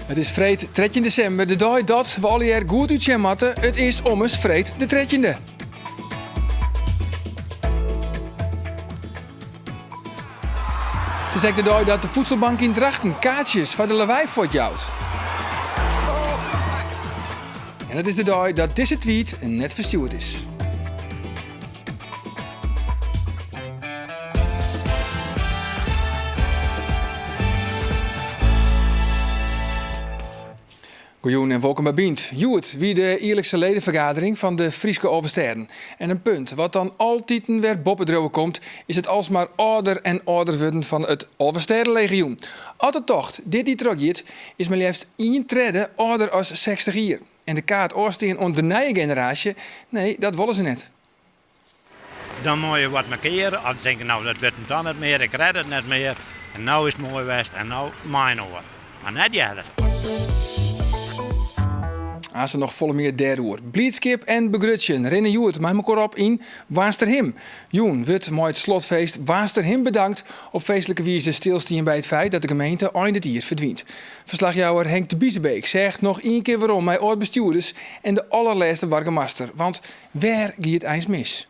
Het is vreed 13 december, de dag dat we al hier goed uitzien moeten. Het is ommers vreed de 13e. Het is ook de dag dat de voedselbank in Drachten kaartjes voor de lawaai voortjouwt. En het is de dag dat deze tweet net verstuurd is. Goeien en welkom bij Bient. Joet, wie de eerlijkste ledenvergadering van de Frieske Oversterden. En een punt wat dan altijd weer boppendrouwen komt, is het alsmaar ouder en ouder worden van het Oversterdenlegioen. Altijd tocht, dit die trogit, is maar liefst 1 tredde ouder als 60 jaar. En de kaart oorsteen onder de nieuwe generatie, nee, dat willen ze net. Dan moet je wat markeren, of denken, nou dat wordt dan niet meer, ik red het niet meer. En nou is het mooi geweest en nou mijn over. Maar net jaren. Als er nog volle meer derde uur. Bliedskip en begrutschen. Rennen Joet, maar elkaar op in Waasterhim. Joen wordt mooi het slotfeest Waasterhim bedankt. Op feestelijke wijze stilstaan bij het feit dat de gemeente eind het hier verdwijnt. Verslagjouwer Henk de Biezebeek zegt nog 1 keer waarom mij ooit bestuurders en de allerlaatste burgemeester. Want waar gaat het eens mis?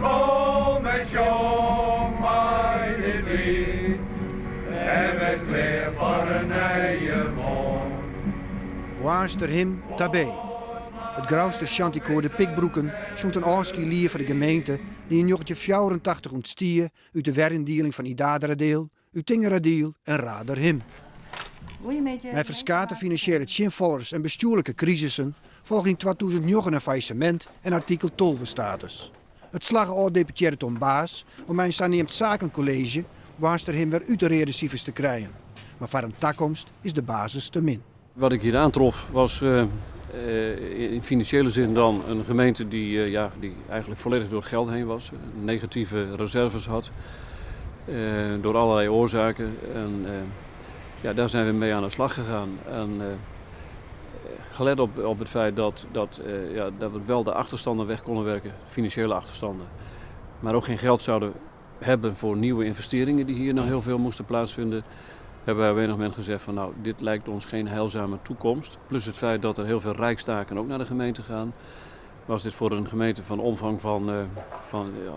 Kom en jong mij dit lied. En wees klaar voor een nieuwe morgen. Waasterhim tabé. Het grauwste chanticoor de Pikbroeken zoekt een afschielier voor de gemeente die in 1984 ontstier uit de werindeling van Idadradeel, Utingeradeel en Raderhim. Met verschillende financiële chinvollers en bestuurlijke crisissen volgt in 2009 een faillissement en artikel 12 status. Het slag oud-deputeerde Tom Baas om mijn saneemt zakencollege Waasterhim weer uit de redencijfers te krijgen. Maar voor een toekomst is de basis te min. Wat ik hier aantrof was in financiële zin dan een gemeente die eigenlijk volledig door het geld heen was. Negatieve reserves had, door allerlei oorzaken. En daar zijn we mee aan de slag gegaan. En gelet op het feit dat we wel de achterstanden weg konden werken, financiële achterstanden. Maar ook geen geld zouden hebben voor nieuwe investeringen die hier nog heel veel moesten plaatsvinden. Hebben wij op enig moment gezegd van nou, dit lijkt ons geen heilzame toekomst. Plus het feit dat er heel veel rijkstaken ook naar de gemeente gaan. Was dit voor een gemeente van omvang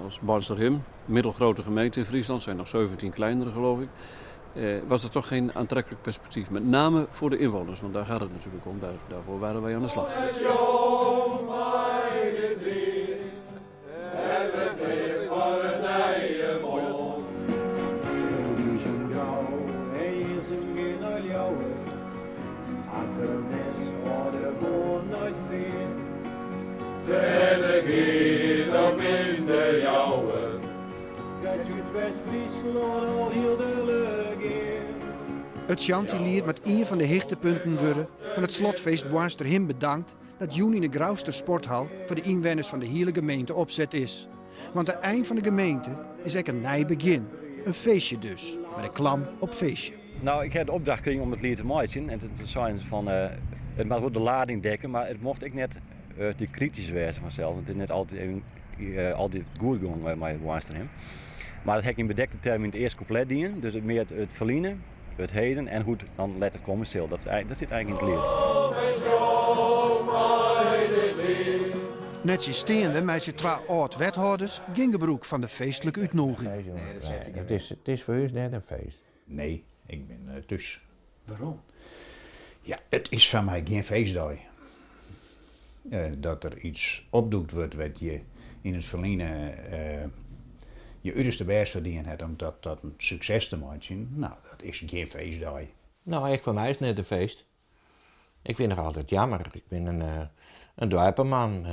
als Waasterhim, middelgrote gemeente in Friesland, zijn nog 17 kleinere geloof ik. Was er toch geen aantrekkelijk perspectief. Met name voor de inwoners, want daar gaat het natuurlijk om. Daarvoor waren wij aan de slag. Het chantilier met een van de hoogtepunten worden van het slotfeest Waasterhim bedankt dat juni in de Grauwster Sporthal voor de inwoners van de hele gemeente opzet is. Want het eind van de gemeente is echt een nieuw begin. Een feestje dus, met een klam op feestje. Nou, ik heb de opdracht gekregen om het lied te maken. En toen zeiden ze van, het mag wel de lading dekken, maar het mocht ik net te kritisch wezen vanzelf. Want het is net altijd goed gegaan met Waasterhim. Maar dat heb ik in bedekte termen in het eerste couplet dienen. Dus het meer het verliezen, het heden en hoe het dan letter commercieel. Dat zit eigenlijk in het lied. Netjes steende met je 2 oud-wethouders Gingebroek van de feestelijke uitnodiging. Het is voor u net een feest. Nee, ik ben thuis. Waarom? Ja, het is van mij geen feestdag. Dat er iets opdoet wordt wat je in het verliezen je uiterste best verdiend hebt om dat een succes te maken. Nou, dat is geen feestdag. Nou, voor mij is het net een feest. Ik vind het altijd jammer. Ik ben een dwerpenman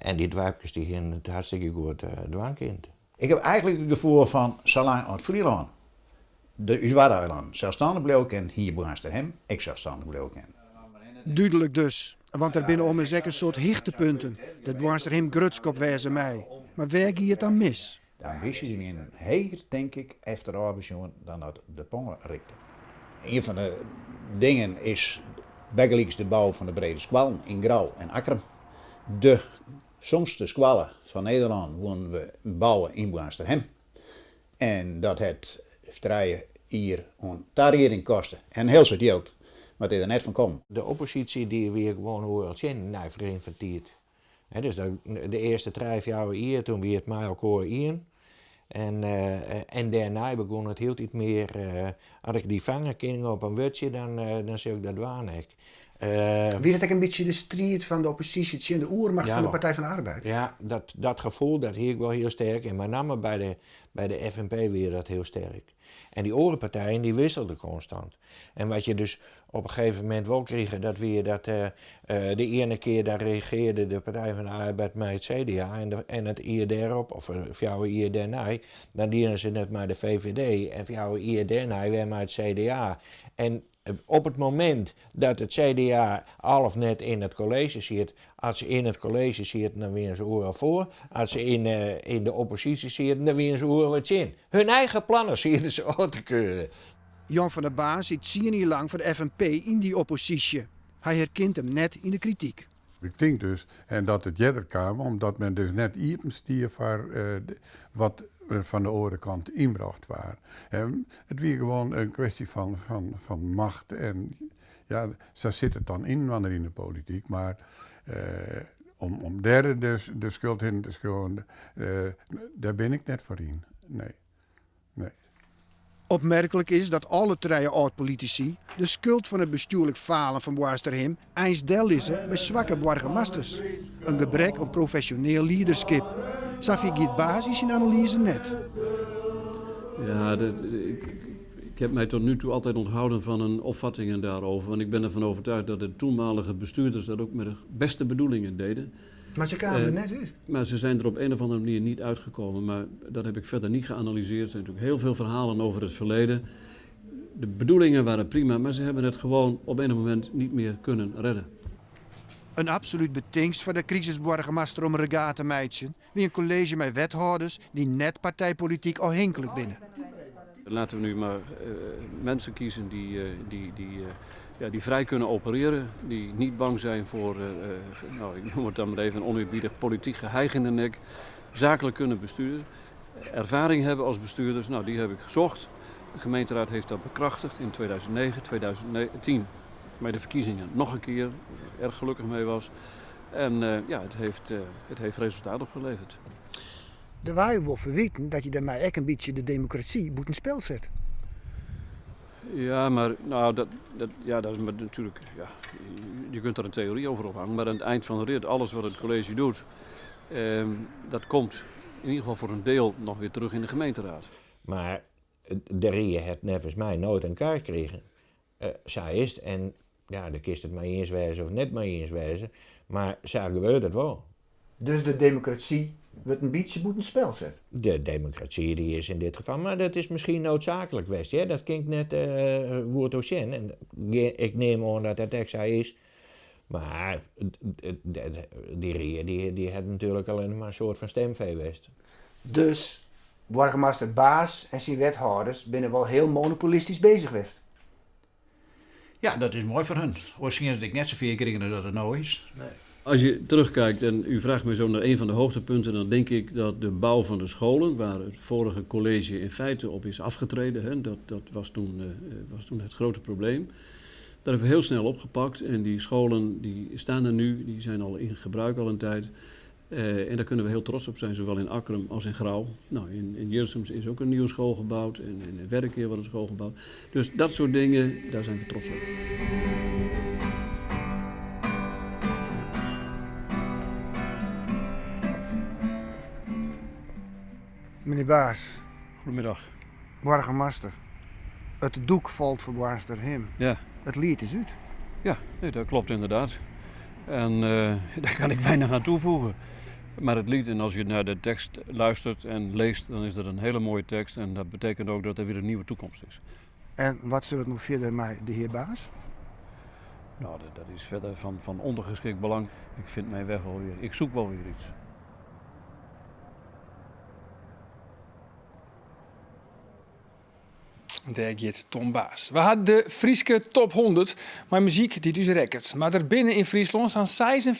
en die dwerpjes die gaan het hartstikke goed dwangkind. Ik heb eigenlijk het gevoel van zolang uit Vlieland de Uzwaard-eiland zelfstandig bleef en hier Waasterhim ik zelfstandig bleef. Duidelijk dus, want er binnen om een soort hichtepunten. Dat Waasterhim grutskop wezen mij. Maar waar gaat het dan mis? De ambitie is in heger, denk ik, efter arbeidsjongen dan dat de pongen rikte. Een van de dingen is begelijks de bouw van de brede squallen in Grauw en Akkerum. De soms squallen van Nederland willen we bouwen in Waasterhim. En dat het hier aan tariering kosten en heel soort geld. Maar het is er net van komen. De oppositie die weer gewoon hoort in, nou, verenigd. Dus de eerste 3 jaar hier, toen weer het met elkaar in. En daarna begon het heel iets meer. Als ik die vangen ging op een wutje, dan zou ik dat waarnemen. Wie dat ook een beetje de strijd van de oppositie in de oermacht Ja, van de wel. Partij van de Arbeid? Ja, dat gevoel dat hier ik wel heel sterk. En met name bij de FNP weer dat heel sterk. En die andere partijen die wisselden constant. En wat je dus op een gegeven moment wel kreeg, dat weer dat de ene keer daar reageerde de Partij van de Arbeid met het CDA en het jaar daarop, of voor jou jaar daarna, dan dienen ze het met de VVD en voor jou jaar daarna weer met het CDA. En op het moment dat het CDA half net in het college zit, als ze in het college zitten, dan weer ze oren voor. Als ze in de oppositie zitten, dan weer ze oren wat in. Hun eigen plannen zitten ze uit te keuren. Jan van der Baan zit 10 jaar lang voor de FNP in die oppositie. Hij herkent hem net in de kritiek. Ik denk dus, en dat het jeder kwam, omdat men dus net iets stier voor wat van de andere kant inbracht waren. Het was gewoon een kwestie van macht en ja, zo zit het dan in wanneer in de politiek, maar om derde de schuld in te schulden, daar ben ik net voor in. Nee. Opmerkelijk is dat alle 3 oud-politici de schuld van het bestuurlijk falen van Boasterhem eens deel is bij zwakke burgemeesters. Een gebrek aan professioneel leiderschap. Safi Giet Baas is in analyse net. Ja, ik heb mij tot nu toe altijd onthouden van een opvattingen daarover. Want ik ben ervan overtuigd dat de toenmalige bestuurders dat ook met de beste bedoelingen deden. Maar ze kwamen er net uit. Maar ze zijn er op een of andere manier niet uitgekomen. Maar dat heb ik verder niet geanalyseerd. Er zijn natuurlijk heel veel verhalen over het verleden. De bedoelingen waren prima, maar ze hebben het gewoon op een moment niet meer kunnen redden. Een absoluut betingst voor de crisisburgemeester om regaat te meidje. Wie een college met wethouders die net partijpolitiek afhankelijk binnen. Laten we nu maar mensen kiezen die vrij kunnen opereren. Die niet bang zijn voor, ik noem het dan maar even, een oneerbiedig politiek geheig in de nek. Zakelijk kunnen besturen. Ervaring hebben als bestuurders, die heb ik gezocht. De gemeenteraad heeft dat bekrachtigd in 2009, 2010. Bij de verkiezingen nog een keer, erg gelukkig mee was. En het heeft resultaat opgeleverd. De wij wel verweten dat je daarmee ook een beetje de democratie moet in spel zet. Ja, maar dat is natuurlijk. Ja, je kunt er een theorie over ophangen, maar aan het eind van de rit, alles wat het college doet, dat komt in ieder geval voor een deel nog weer terug in de gemeenteraad. Maar de Rie het nevens mij nooit een kaart kregen. Zij is het, en ja, de kist het maar eens wijzen of net maar eens wijzen, maar zo gebeurt het wel. Dus de democratie wordt een beetje moet in spel zet. De democratie die is in dit geval, maar dat is misschien noodzakelijk geweest. Ja? Dat klinkt net woord ocien. En ik neem aan dat dat extra is. Maar die Rie die had natuurlijk alleen maar een soort van stemvee geweest. Dus burgemeester Baas en zijn wethouders binnen wel heel monopolistisch bezig geweest. Ja, dat is mooi voor hen. Misschien is het net zoveel kregen als dat het nou is. Nee. Als je terugkijkt en u vraagt me zo naar een van de hoogtepunten, dan denk ik dat de bouw van de scholen, waar het vorige college in feite op is afgetreden, dat was toen het grote probleem. Dat hebben we heel snel opgepakt en die scholen die staan er nu, die zijn al in gebruik al een tijd. En daar kunnen we heel trots op zijn, zowel in Akkrum als in Grauw. Nou, in Jersum is ook een nieuwe school gebouwd en in Werkeer wordt een school gebouwd. Dus dat soort dingen, daar zijn we trots op. Meneer Baas, Goedemiddag. burgemeester. Het doek valt voor Boasterhem. Ja. Het lied is uit. Ja, nee, dat klopt inderdaad. En daar kan ik weinig aan toevoegen. Maar het lied, en als je naar de tekst luistert en leest, dan is dat een hele mooie tekst. En dat betekent ook dat er weer een nieuwe toekomst is. En wat zullen het nog verder met de heer Baas? Nou, dat is verder van ondergeschikt belang. Ik vind mijn weg wel weer. Ik zoek wel weer iets. Daar gaat Tom Baas. We hadden de Frieske top 100, maar muziek die dus record. Maar er binnen in Friesland zijn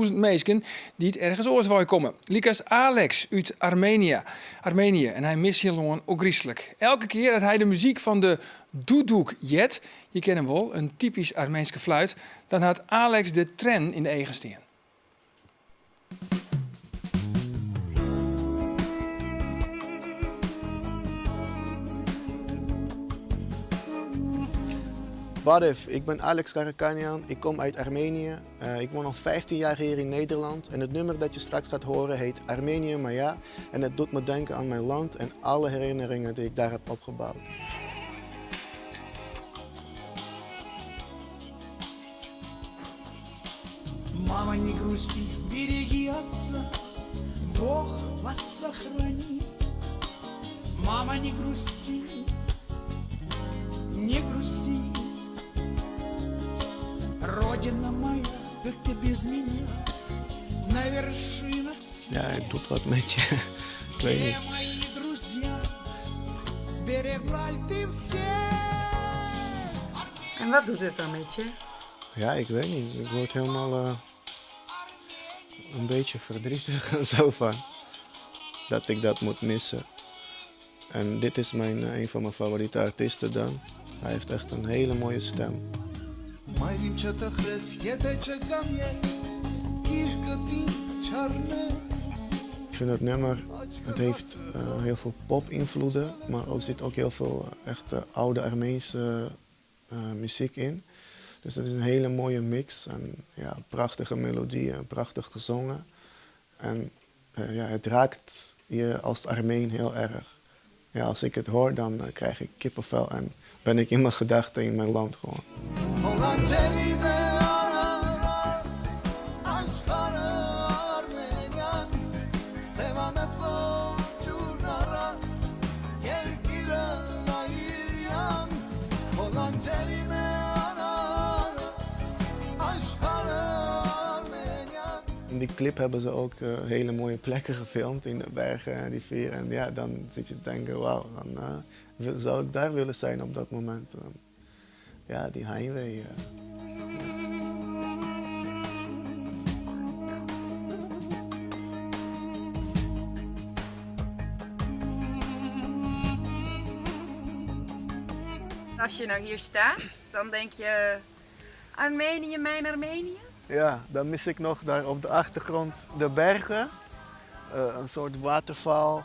56.000 mensen die het ergens oors willen komen. Likas Alex uit Armenië. En hij mist hier lang ook griezelig. Elke keer dat hij de muziek van de Duduk jet, je kent hem wel, een typisch Armeense fluit, dan had Alex de tren in de eigen steen. Badef, ik ben Alex Karakanian, ik kom uit Armenië. Ik woon al 15 jaar hier in Nederland en het nummer dat je straks gaat horen heet Armenië Maya. En het doet me denken aan mijn land en alle herinneringen die ik daar heb opgebouwd. Мама, не грусти, береги отца, Бог вас сохранит. Мама, не грусти, не грусти. Родина моя, как ты без меня, на вершинах Ja, het doet wat met je. Ik weet niet. все мои друзья, сберегла ли ты все? En wat doet het dan met je? Ja, ik weet niet. Ik word helemaal een beetje verdrietig en zo van dat ik dat moet missen. En dit is een van mijn favoriete artiesten dan. Hij heeft echt een hele mooie stem. Ik vind het nummer, het heeft heel veel pop-invloeden, maar er zit ook heel veel echte oude Armeense muziek in. Dus het is een hele mooie mix en ja, prachtige melodieën, prachtig gezongen. En ja, het raakt je als Armeen heel erg. Ja, als ik het hoor, dan krijg ik kippenvel en ben ik in mijn gedachten in mijn land gewoon. In die clip hebben ze ook hele mooie plekken gefilmd in de bergen en rivieren. En ja, dan zit je te denken, wauw, dan zou ik daar willen zijn op dat moment. Ja, die heimwee. Als je nou hier staat, dan denk je Armenië, mijn Armenië? Ja, dan mis ik nog daar op de achtergrond de bergen. Een soort waterval.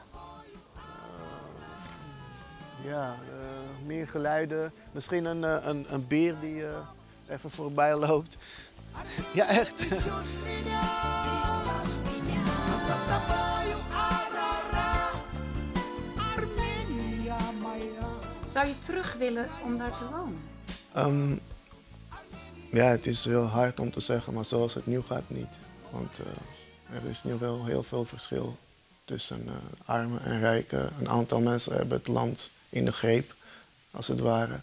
Meer geluiden. Misschien een beer die even voorbij loopt. Ja, echt. Zou je terug willen om daar te wonen? Ja, het is heel hard om te zeggen, maar zoals het nu gaat niet. Want er is nu wel heel veel verschil tussen armen en rijken. Een aantal mensen hebben het land in de greep, als het ware.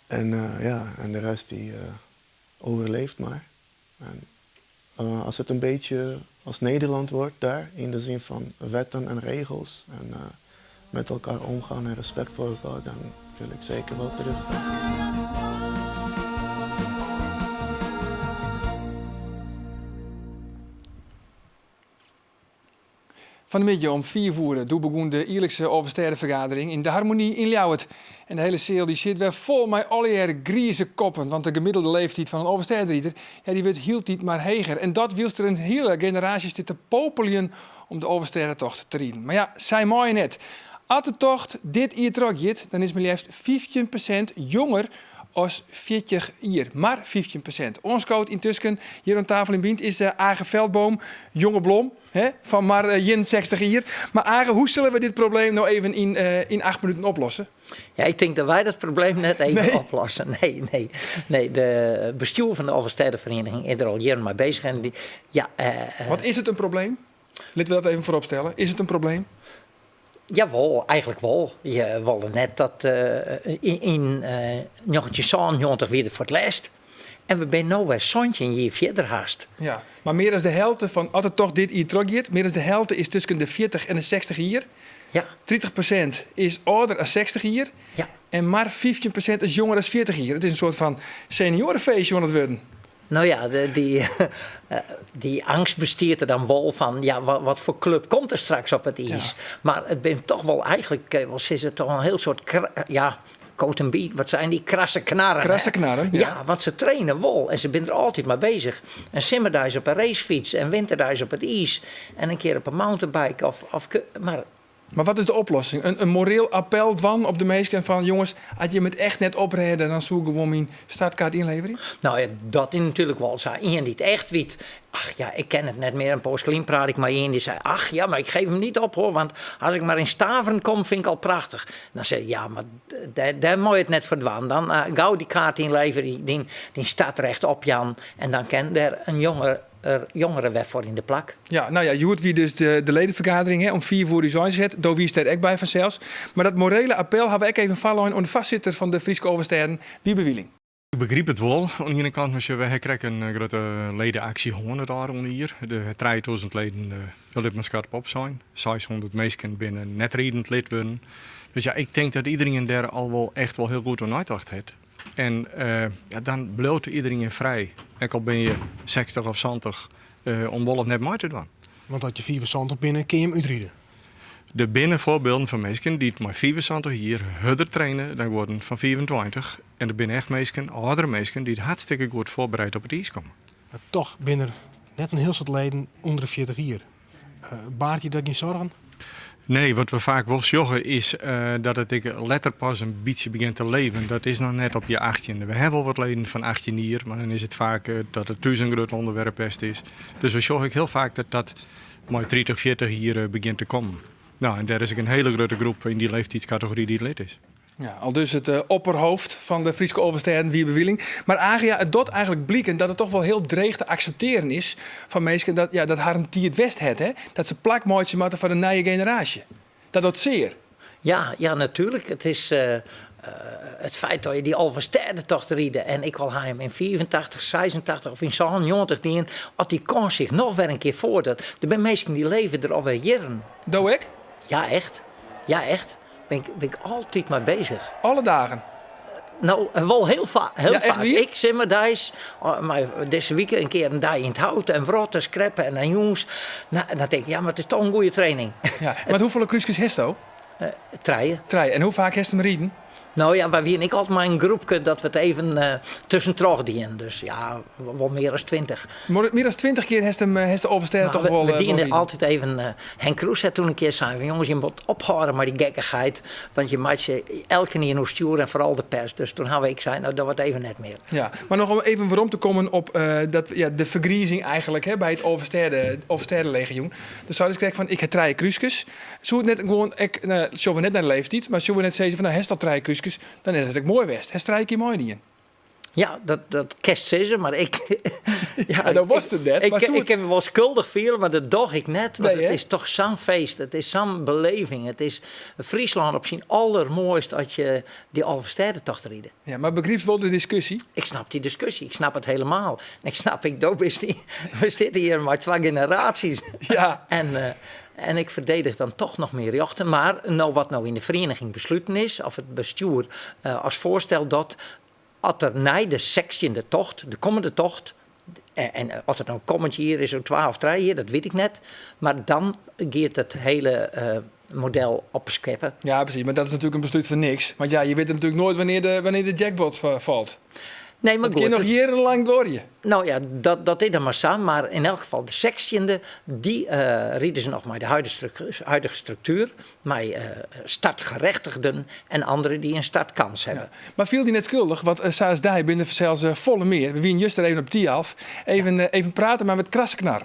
En de rest die overleeft maar. En, als het een beetje als Nederland wordt daar, in de zin van wetten en regels en met elkaar omgaan en respect voor elkaar, dan wil ik zeker wel teruggaan. Van de middag om 4 uur toen begon de Ierlijkse Overstedenvergadering in de Harmonie in Ljouwert. En de hele zaal die zit weer vol met allerlei grieze koppen. Want de gemiddelde leeftijd van een Overstedenrieder, ja, die wordt hield niet maar heger. En dat wilst er een hele generatie zitten te popelen om de Overstedentocht te rijden. Maar ja, zij mooi net. Als de tocht dit jaar trokje, dan is men liefst 15% jonger als 40 jaar. Maar 15%. Ons coach intussen hier aan tafel in Bient is Age Veldboom, jonge blom, van maar 61 jaar. Maar Age, hoe zullen we dit probleem nou even in 8 minuten oplossen? Ja, ik denk dat wij dat probleem net even oplossen. Nee, de bestuur van de Overstedenvereniging is er al jaren mee bezig. En Wat is het een probleem? Laten we dat even voorop stellen. Is het een probleem? Jawel, eigenlijk wel. Je wilde net dat in 1990 weer voor het laatst. En we zijn nu weer zo'n jaar verder haast. Ja, maar meer dan de helft van, als het toch dit hier teruggaat, meer dan de helft is tussen de 40 en de 60 jaar. Ja. 30% is ouder dan 60 jaar. Ja. En maar 15% is jonger dan 40 jaar. Het is een soort van seniorenfeestje aan het worden. Nou ja, die angst besteedt er dan wel van, ja, wat voor club komt er straks op het ijs? Ja. Maar het bent toch wel eigenlijk, is het toch een heel soort, Cotenby, wat zijn die? Krasse knarren. Krasse knarren, ja. Ja, want ze trainen wel en ze zijn er altijd mee bezig. En simmerduis op een racefiets en winterduis op het ijs. En een keer op een mountainbike. Maar wat is de oplossing? Een moreel appel van op de meesten van... jongens, als je het echt net opreden... dan zoek gewoon mijn startkaart inleveren? Nou ja, dat is natuurlijk wel zo. Iemand die het echt weet... ach ja, ik ken het net meer. Een poos geleden praat ik maar iemand die zei... ach ja, maar ik geef hem niet op hoor. Want als ik maar in Staveren kom, vind ik al prachtig. Dan zei ik, ja, maar daar moet je het net verdwanen. Dan gauw die kaart inleveren, die staat recht op Jan. En dan kan er een jongere weg voor in de plak. Ja, nou ja, je hoort wie dus de ledenvergadering hè, om 4 voor die zijn zet. Daar wie is er ook bij vanzelfs. Maar dat morele appel hebben we ook even vallen aan de vastzitter van de Friese Oversterren, Wiebe Wieling. Ik begreep het wel aan de ene kant, maar we krijgen een grote ledenactie 100 jaar hier. De 3000 leden lidmaatschap op zijn. 600 mensen binnen net redend lid worden. Dus ja, ik denk dat iedereen daar al wel echt wel heel goed aan uitdacht heeft. En dan bloot iedereen vrij. En al ben je 60 of 70 om wel of net mee te doen. Want dat je 74 binnen, kun je hem uitrijden? Er binnen voorbeelden van mensen die het maar 74 hier harder trainen dan worden van 24. En er binnen echt mensen, oudere mensen, die het hartstikke goed voorbereid op het ijs komen. Maar toch binnen net een heel soort leden onder de 40 hier. Baart je dat geen zorgen? Nee, wat we vaak wel zeggen is dat het letter pas een beetje begint te leven. Dat is nog net op je 18e. We hebben wel wat leden van 18 hier, maar dan is het vaak dat het thuis een groot onderwerp is. Dus we zeggen heel vaak dat maar 30, 40 hier begint te komen. Nou, en daar is een hele grote groep in die leeftijdscategorie die lid is. Ja, al dus het opperhoofd van de Friese Oversterren, Wiebe Wieling. Maar Agia, het doet eigenlijk blijken dat het toch wel heel dreig te accepteren is van mensen dat haar een het West het, hè? Dat ze plakmootje maken van de nieuwe generatie. Dat doet zeer. Ja, natuurlijk. Het is het feit dat je die Oversterrentocht rieden en ik al hem in 84, 86 of in 90 die als die kans zich nog weer een keer voordoet. Er zijn mensen die leven er alweer jaren. Doe ik? Ja, echt. Ja, echt. Ben ik altijd mee bezig. Alle dagen? Nou, wel heel vaak. Vaak. Ik zeg maar deze week een keer een dag in het hout en wrotten, skreppen en dan jongens. Nou, dan denk ik, ja, maar het is toch een goede training. Ja, maar hoeveel kruisjes heeft je? Treien. En hoe vaak heeft je hem rieden? Nou ja, wij ik altijd maar een groepje dat we het even tussen dienen. Dus ja, wel meer dan 20. Meer dan 20 keer heeft de Oversterren toch wel... We dienen altijd even... Henk Kroes had toen een keer zijn van jongens, je moet ophouden met die gekkigheid. Want je maakt je elke keer nog sturen en vooral de pers. Dus toen hebben ik zei, nou dat wordt even net meer. Ja, maar nog om even waarom te komen op de vergriezing eigenlijk hè, bij het Oversterrenlegioen. Dus zou ik zeggen van, ik heb 3 kruisjes. Zo net gewoon, zullen we net naar de leeftijd, maar zullen we net zeggen van, nou, hij staat 3 kruisjes. Dan is het ook mooi West. Hij strijkt je mooi in. Ja, dat kerst ze, maar ik... ja, dat was het net. Ik heb me wel schuldig veel, maar dat dacht ik net. Want het is toch zo'n feest. Het is zo'n beleving. Het is Friesland op zijn allermooist als je die Oversterrentocht rieden. Ja, maar begrijpt wel de discussie? Ik snap die discussie. Ik snap het helemaal. En we zitten hier maar 2 generaties. Ja. En ik verdedig dan toch nog meer jochten. Maar wat nou in de vereniging besloten is, of het bestuur als voorstel dat, als er na de 16e tocht, de komende tocht, en als het nou komend jaar is, zo 12, 3 jaar, dat weet ik net. Maar dan gaat het hele model opscheppen. Ja, precies. Maar dat is natuurlijk een besluit van niks. Want ja, je weet natuurlijk nooit wanneer de jackpot valt. Nee, maar dat kan nog jarenlang door je. Nou ja, dat is dan maar samen. Maar in elk geval de 16e, die rieden ze nog met de huidige structuur. Met startgerechtigden en anderen die een startkans hebben. Ja. Maar viel die net schuldig? Want zoals daar binnen zelfs volle meer. We wien juist er even op die half. Even praten, maar met krasknar.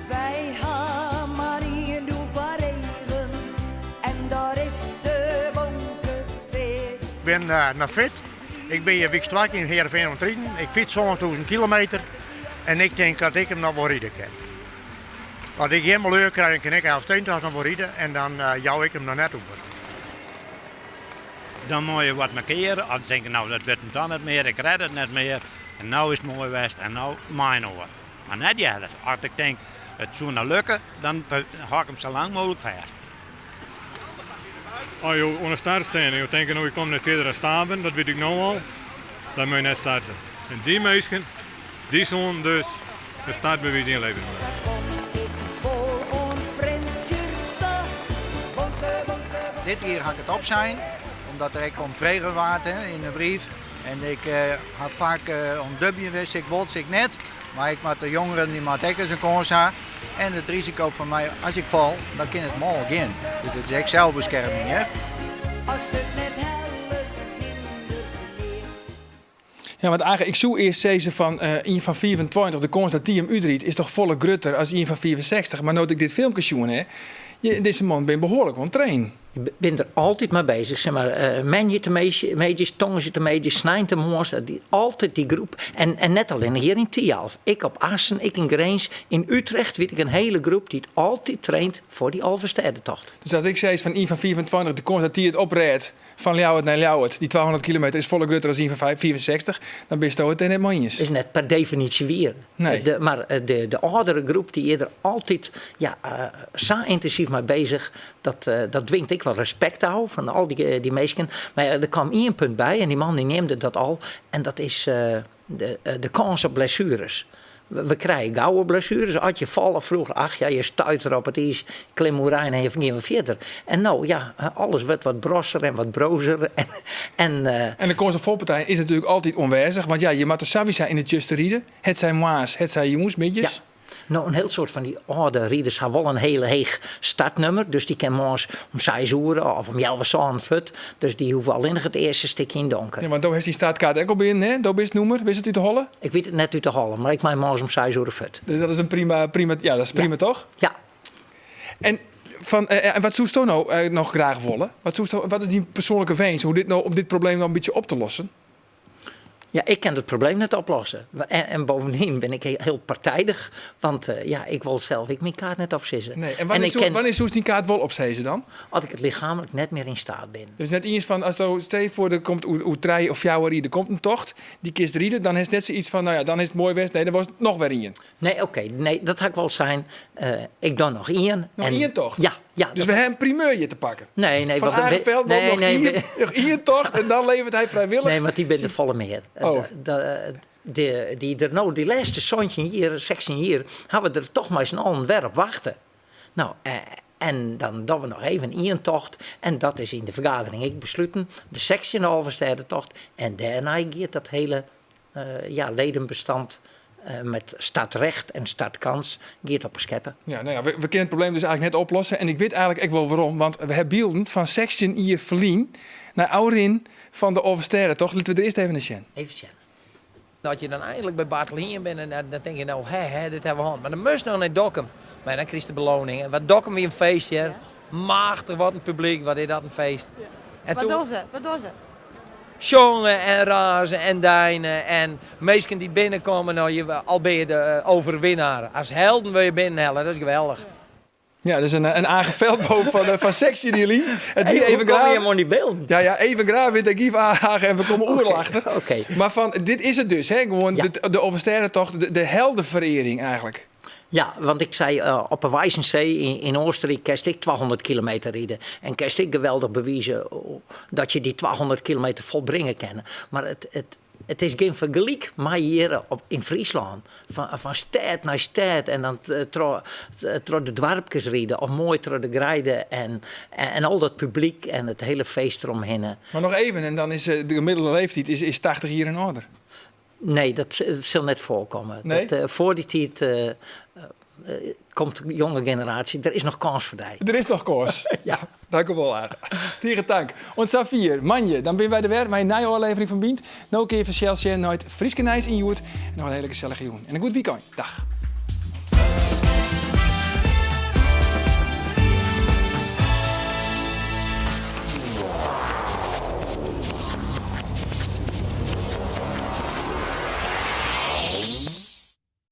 Wij gaan maar hier doen van regen. En daar is de bonke fit. Ik ben naar fit. Ik ben hier week 2 in Heerenveen aan het rijden. Ik fiets 100.000 kilometer. En ik denk dat ik hem nog wel rijden kan. Als ik helemaal leuk krijg, kan ik 11.20 nog wel rijden. En dan jou ik hem nog net over. Dan moet je wat markeren. Als denk je, nou dat wordt hem dan niet meer. Ik red het net meer. En nou is het mooi West. En nou mijn over. Maar net jaren. Als ik denk, het zou nou lukken, dan hou ik hem zo lang mogelijk ver. Als je onder start staat en je denkt, nou, ik kom niet verder dan staben, dat weet ik nou al, dan moet je net starten. En die mensen, die zullen dus het startbewijs inleveren. Dit keer ga ik het op zijn, omdat er om vregen waard in de brief. En ik had vaak om dubje wist ik, wist ik net. Maar ik met de jongeren die maakt ook eens een kans aan. En het risico van mij, als ik val, dan kan het mal in. Dus het is echt zelfbescherming, hè. Als het net helft hindert leert. Ja, want eigenlijk, ik zou eerst zeggen van iemand van 24, de kans dat die hem uitriet, is toch volle grutter als iemand van 64. Maar nu ik dit filmpje zien, hè, deze man ben behoorlijk aan trainen. Je bent er altijd mee bezig. Zeg maar, menje te meisjes, tongen te meisjes, snijden te moors. Altijd die groep. En net alleen hier in Tialf. Ik op Assen, ik in Greens. In Utrecht weet ik een hele groep die het altijd traint voor die Alverstedentocht. Dus dat ik zei van iemand van 24, de kans dat die het oprijdt van Ljouwert naar Ljouwert, die 200 kilometer is volle grutter als iemand van 64, dan ben je het net manjes. Dat is net per definitie weer. Nee. Maar de oudere groep die er altijd zo intensief mee bezig, dat dwingt ik wel respect aan van al die mensen. Maar er kwam één punt bij en die man die neemde dat al. En dat is de kans op blessures. We krijgen gouden blessures. Als je vallen vroeger, ach ja, je stuit erop, het is klimmoerijn en je ging verder. En nou ja, alles werd wat brosser en wat brozer. En de kans op volpartij is natuurlijk altijd onwijzig. Want ja, je moet er savvy zijn in het juiste rieden. Het zijn maas, het zijn jongens, midjes. Ja. Nou, een heel soort van die oude rieders hebben wel een heel heeg startnummer. Dus die kunnen morgens om 6 uur of om 11 uur fut. Dus die hoeven alleen nog het eerste stukje in donker. Ja, want daar is die startkaart ook al binnen, hè? Daar is het noemer. Is het uit de Holle? Ik weet het net uit de Holle, maar ik maak morgens om 6 uur fut. Dus dat is een prima ja, dat is prima toch? Ja. En wat zoest je nou nog graag willen? Wat is die persoonlijke wens? Om dit probleem nou een beetje op te lossen? Ja, ik kan het probleem net oplossen. En bovendien ben ik heel partijdig. Want ik wil zelf mijn kaart net opzetten. Nee. En wanneer zoest die kaart wel opzetten dan? Als ik het lichamelijk net meer in staat ben. Dus net iets van, als er stel voor, er komt hoe 3 of 4 uur, er komt een tocht. Die kist rieden, dan is het net zoiets van, nou ja, dan is het mooi west. Nee, dan was het nog weer in. Nee, oké. Nee, dat ga ik wel zijn. Ik dan nog één. Nog één tocht? Ja. Dus we hebben een primeurtje te pakken. Nee. Van Arenveld nog één tocht en dan levert hij vrijwillig. Nee, want die bent de volle meer. Die laatste zoontje hier, 16 hier, hebben we er toch maar eens een ander werk wachten. Nou, en dan doen we nog even één tocht. En dat is in de vergadering ik besloten. De sectie in de Alverstedentocht. En daarna gaat dat hele ledenbestand met startrecht en startkans gaat op een scheppen. Ja, nou ja, we kunnen het probleem dus eigenlijk net oplossen. En ik weet eigenlijk ook wel waarom. Want we hebben beelden van section hier Verlien naar Aurin van de Alversteden, toch? Laten we er eerst even naar zien. Even zien. Dat je dan eindelijk bij Bartelien bent en dan denk je nou, dit hebben we gehad. Maar dan moest je nog naar Dokkum. Maar dan krijg je de beloning. En wat Dokkum weer een feestje. Ja. Machtig, wat een publiek, wat is dat een feest. En wat doen ze? Jongen en razen en dijnen en mensen die binnenkomen, nou, al ben je de overwinnaar. Als helden wil je binnenhellen, dat is geweldig. Ja, dat is een aangeveldboom van sectie jullie. En die even graag helemaal niet beelden. Ja, even graag weer de gief aanhagen en we komen oer achter. Oké. Maar dit is het dus, hè? Gewoon de Overstedentocht, de heldenverering eigenlijk. Ja, want ik zei op een Weissensee in Oostenrijk kerst ik 200 kilometer rijden. En kerst ik geweldig bewijzen dat je die 200 kilometer volbrengen kan. Maar het is geen vergelijk maar hier in Friesland. Van stad naar stad en dan door de dorpjes rijden of mooi door de grijden en al dat publiek en het hele feest eromheen. Maar nog even, en dan is de gemiddelde leeftijd is 80 hier in orde. Nee, dat zal net voorkomen. Nee? Voor die tijd komt de jonge generatie. Er is nog kans voor die. Er is nog kans? Ja. Dank u wel, Agen. Tegen dank. En Safir, manje, dan ben wij er weer. Mijn nieuwe aflevering van Bient. Nog een keer van Chelsea, nooit Frieske Nijs in Joert. En nog een hele gezellige jongen. En een goed weekend. Dag.